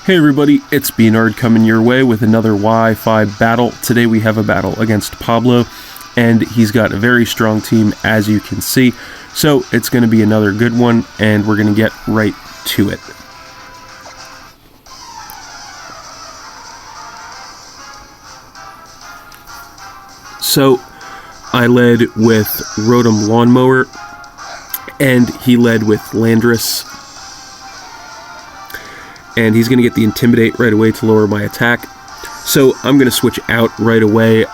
Hey everybody, it's B-Nard coming your way with another Wi-Fi battle. Today we have a battle against Pablo, and he's got a very strong team, as you can see. So it's going to be another good one, and we're going to get right to it. So I led with Rotom Lawnmower, and he led with Landorus. And he's going to get the Intimidate right away to lower my attack. So I'm going to switch out right away,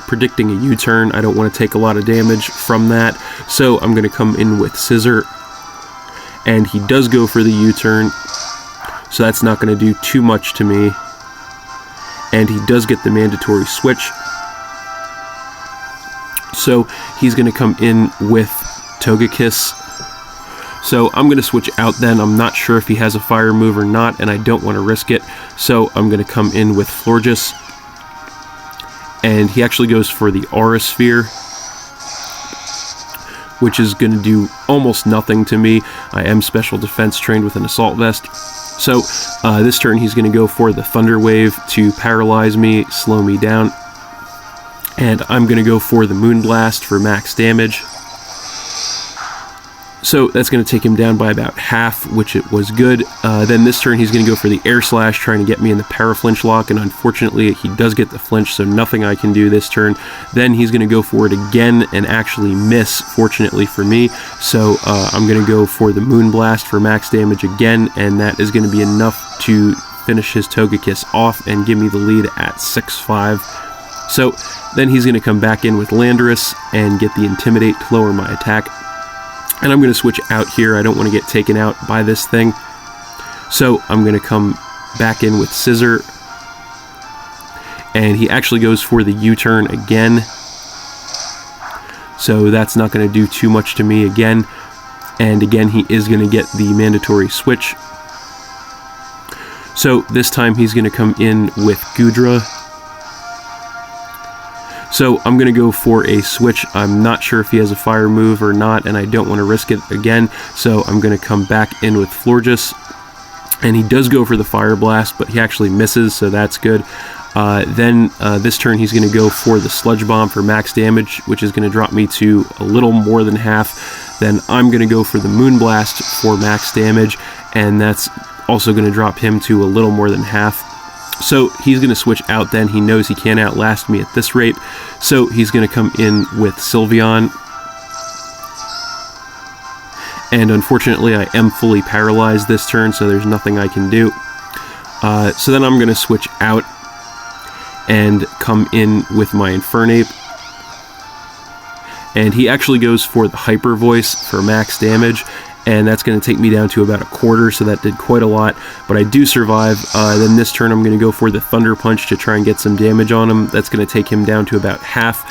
predicting a U-turn. I don't want to take a lot of damage from that. So I'm going to come in with Scissor. And he does go for the U-turn. So that's not going to do too much to me. And he does get the mandatory switch. So he's going to come in with Togekiss. So I'm going to switch out then. I'm not sure if he has a fire move or not, and I don't want to risk it. So I'm going to come in with Florges. And he actually goes for the Aura Sphere, which is going to do almost nothing to me. I am special defense trained with an Assault Vest. So this turn he's going to go for the Thunder Wave to paralyze me, slow me down. And I'm going to go for the Moonblast for max damage. So that's going to take him down by about half, which it was good. Then this turn he's going to go for the Air Slash, trying to get me in the Paraflinch lock, and unfortunately he does get the flinch, so nothing I can do this turn. Then he's going to go for it again and actually miss, fortunately for me. So I'm going to go for the Moonblast for max damage again, and that is going to be enough to finish his Togekiss off and give me the lead at 6-5. So then he's going to come back in with Landorus and get the Intimidate to lower my attack. And I'm going to switch out here. I don't want to get taken out by this thing. So I'm going to come back in with Scissor. And he actually goes for the U-turn again. So that's not going to do too much to me again. And again, he is going to get the mandatory switch. So this time he's going to come in with Goodra. So I'm going to go for a switch. I'm not sure if he has a fire move or not, and I don't want to risk it again. So I'm going to come back in with Florges. And he does go for the Fire Blast, but he actually misses, so that's good. Then this turn he's going to go for the Sludge Bomb for max damage, which is going to drop me to a little more than half. Then I'm going to go for the Moonblast for max damage, and that's also going to drop him to a little more than half. So he's going to switch out then. He knows he can't outlast me at this rate. So he's going to come in with Sylveon. And unfortunately, I am fully paralyzed this turn, so there's nothing I can do. So then I'm going to switch out and come in with my Infernape. And he actually goes for the Hyper Voice for max damage. And that's going to take me down to about a quarter, so that did quite a lot. But I do survive. Then this turn I'm going to go for the Thunder Punch to try and get some damage on him. That's going to take him down to about half.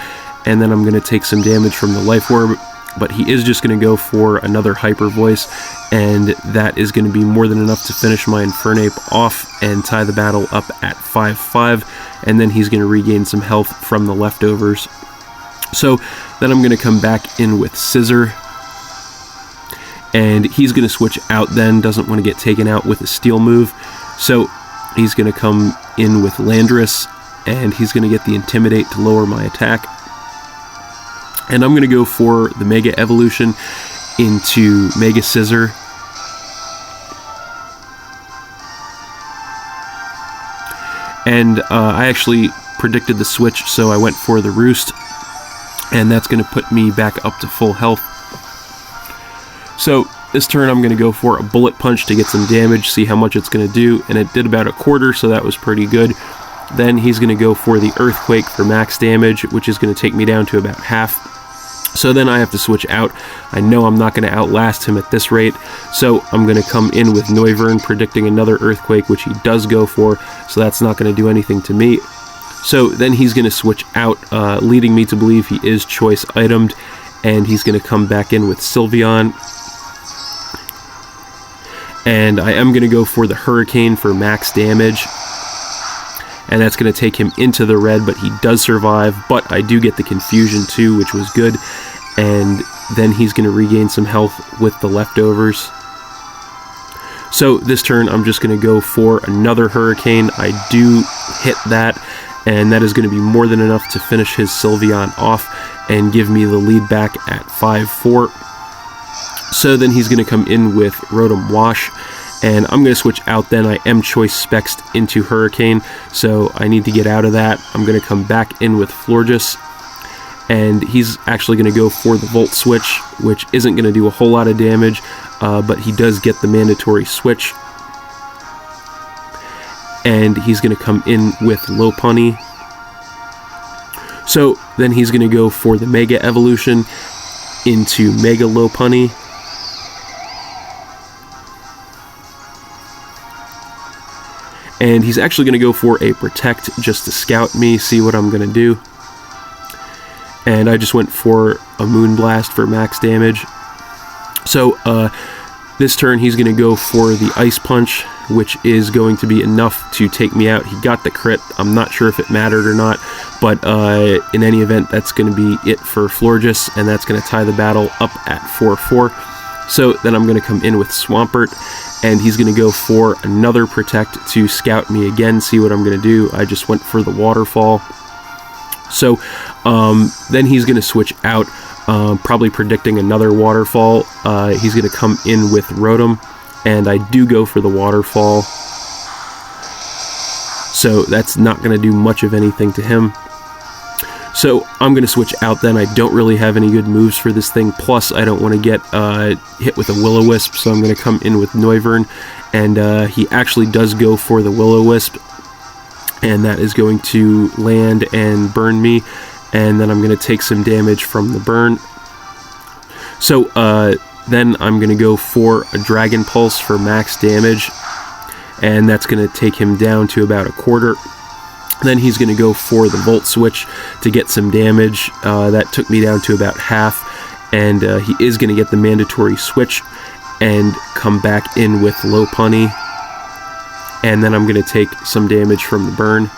And then I'm going to take some damage from the Life Orb. But he is just going to go for another Hyper Voice. And that is going to be more than enough to finish my Infernape off and tie the battle up at 5-5. And then he's going to regain some health from the leftovers. So then I'm going to come back in with Scissor. And he's going to switch out then, doesn't want to get taken out with a Steel move. So he's going to come in with Landorus, and he's going to get the Intimidate to lower my attack. And I'm going to go for the Mega Evolution into Mega Scissor. And I actually predicted the switch, so I went for the Roost. And that's going to put me back up to full health. So this turn I'm going to go for a Bullet Punch to get some damage, see how much it's going to do, and it did about a quarter, so that was pretty good. Then he's going to go for the Earthquake for max damage, which is going to take me down to about half. So then I have to switch out. I know I'm not going to outlast him at this rate, so I'm going to come in with Noivern, predicting another Earthquake, which he does go for, so that's not going to do anything to me. So then he's going to switch out, leading me to believe he is choice itemed, and he's going to come back in with Sylveon. And I am going to go for the Hurricane for max damage. And that's going to take him into the red, but he does survive. But I do get the Confusion too, which was good. And then he's going to regain some health with the leftovers. So this turn, I'm just going to go for another Hurricane. I do hit that, and that is going to be more than enough to finish his Sylveon off and give me the lead back at 5-4. So then he's going to come in with Rotom Wash, and I'm going to switch out then. I am Choice Spexed into Hurricane, so I need to get out of that. I'm going to come back in with Florges, and he's actually going to go for the Volt Switch, which isn't going to do a whole lot of damage, but he does get the mandatory switch. And he's going to come in with Lopunny. So then he's going to go for the Mega Evolution into Mega Lopunny. And he's actually going to go for a Protect just to scout me, see what I'm going to do. And I just went for a Moonblast for max damage. So this turn he's going to go for the Ice Punch, which is going to be enough to take me out. He got the crit. I'm not sure if it mattered or not, but in any event, that's going to be it for Florges, and that's going to tie the battle up at 4-4. So then I'm going to come in with Swampert, and he's going to go for another Protect to scout me again, see what I'm going to do. I just went for the Waterfall. So then he's going to switch out, probably predicting another Waterfall. He's going to come in with Rotom, and I do go for the Waterfall. So that's not going to do much of anything to him. So I'm going to switch out then. I don't really have any good moves for this thing, plus I don't want to get hit with a Will-O-Wisp, so I'm going to come in with Noivern, and he actually does go for the Will-O-Wisp, and that is going to land and burn me, and then I'm going to take some damage from the burn. So then I'm going to go for a Dragon Pulse for max damage, and that's going to take him down to about 1/4. Then he's going to go for the Volt Switch to get some damage. That took me down to about half, and he is going to get the mandatory switch and come back in with Lopunny, and then I'm going to take some damage from the burn.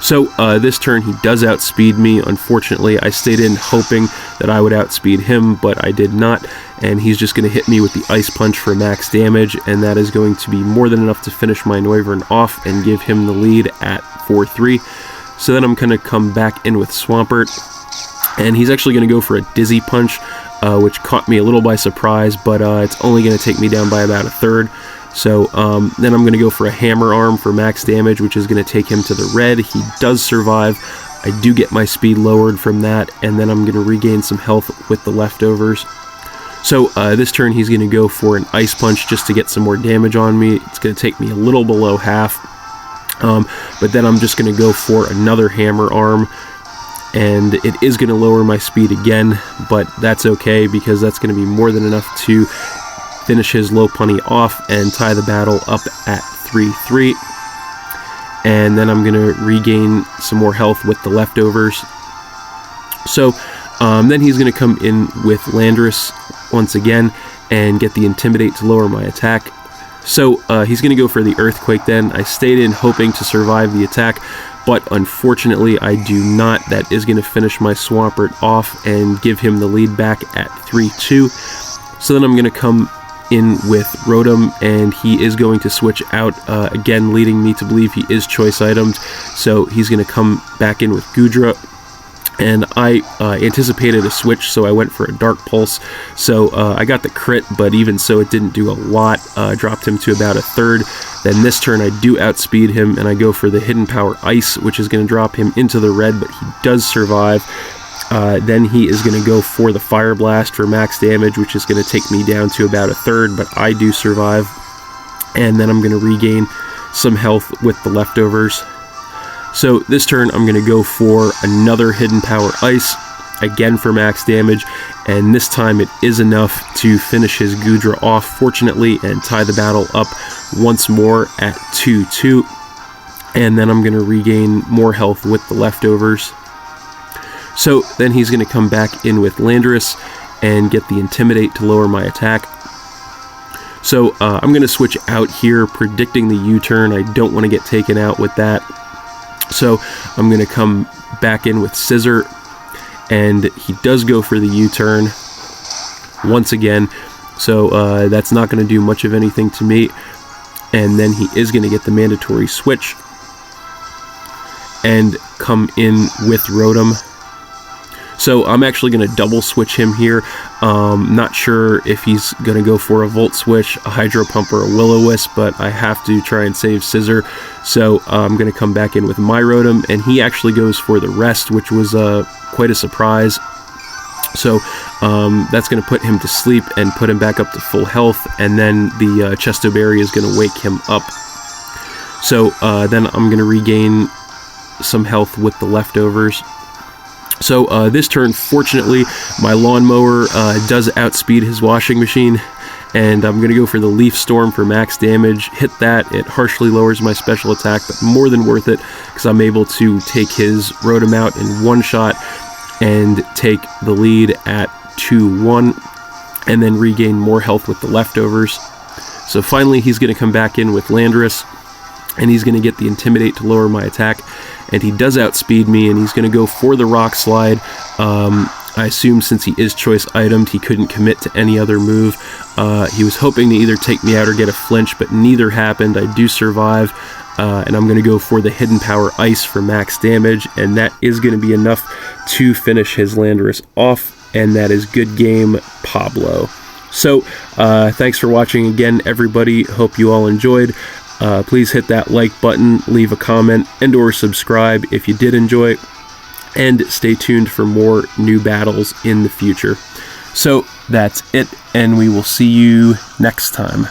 So this turn he does outspeed me. Unfortunately, I stayed in hoping that I would outspeed him, but I did not, and he's just going to hit me with the Ice Punch for max damage, and that is going to be more than enough to finish my Noivern off and give him the lead at 4-3. So then I'm going to come back in with Swampert, and he's actually going to go for a Dizzy Punch, which caught me a little by surprise, but it's only going to take me down by about 1/3. So then I'm going to go for a Hammer Arm for max damage, which is going to take him to the red. He does survive. I do get my speed lowered from that, and then I'm going to regain some health with the leftovers. So this turn he's going to go for an Ice Punch just to get some more damage on me. It's going to take me a little below half. But then I'm just going to go for another Hammer Arm, and it is going to lower my speed again, but that's okay because that's going to be more than enough to finish his Lopunny off and tie the battle up at 3-3. And then I'm going to regain some more health with the leftovers. So then he's going to come in with Landorus once again and get the Intimidate to lower my attack. So he's going to go for the Earthquake then. I stayed in hoping to survive the attack, but unfortunately I do not. That is going to finish my Swampert off and give him the lead back at 3-2. So then I'm going to come in with Rotom, and he is going to switch out, again leading me to believe he is choice itemed, so he's going to come back in with Goodra, and I anticipated a switch, so I went for a Dark Pulse, so I got the crit, but even so it didn't do a lot, dropped him to about 1/3. Then this turn I do outspeed him, and I go for the Hidden Power Ice, which is going to drop him into the red, but he does survive. Then he is going to go for the Fire Blast for max damage, which is going to take me down to about 1/3, but I do survive. And then I'm going to regain some health with the leftovers. So this turn I'm going to go for another Hidden Power Ice, again for max damage, and this time it is enough to finish his Goodra off, fortunately, and tie the battle up once more at 2-2. And then I'm going to regain more health with the leftovers. So then he's going to come back in with Landorus and get the Intimidate to lower my attack. So I'm going to switch out here, predicting the U-turn. I don't want to get taken out with that. So I'm going to come back in with Scissor, and he does go for the U-turn once again. so that's not going to do much of anything to me. And then he is going to get the mandatory switch and come in with Rotom. So I'm actually going to double switch him here. Not sure if he's going to go for a Volt Switch, a Hydro Pump, or a Will-O-Wisp, but I have to try and save Scissor. So I'm going to come back in with my Rotom, and he actually goes for the Rest, which was quite a surprise. So that's going to put him to sleep and put him back up to full health, and then the Chesto Berry is going to wake him up. So then I'm going to regain some health with the leftovers. So this turn, fortunately, my lawnmower does outspeed his washing machine, and I'm going to go for the Leaf Storm for max damage. Hit that, it harshly lowers my special attack, but more than worth it, because I'm able to take his Rotom out in one shot and take the lead at 2-1, and then regain more health with the leftovers. So finally, he's going to come back in with Landorus, and he's going to get the Intimidate to lower my attack, and he does outspeed me, and he's going to go for the Rock Slide. I assume since he is choice itemed, he couldn't commit to any other move. He was hoping to either take me out or get a flinch, but neither happened. I do survive, and I'm going to go for the Hidden Power Ice for max damage, and that is going to be enough to finish his Landorus off, and that is good game, Pablo. So, thanks for watching again, everybody. Hope you all enjoyed. Please hit that like button, leave a comment, and or subscribe if you did enjoy, and stay tuned for more new battles in the future. So that's it, and we will see you next time.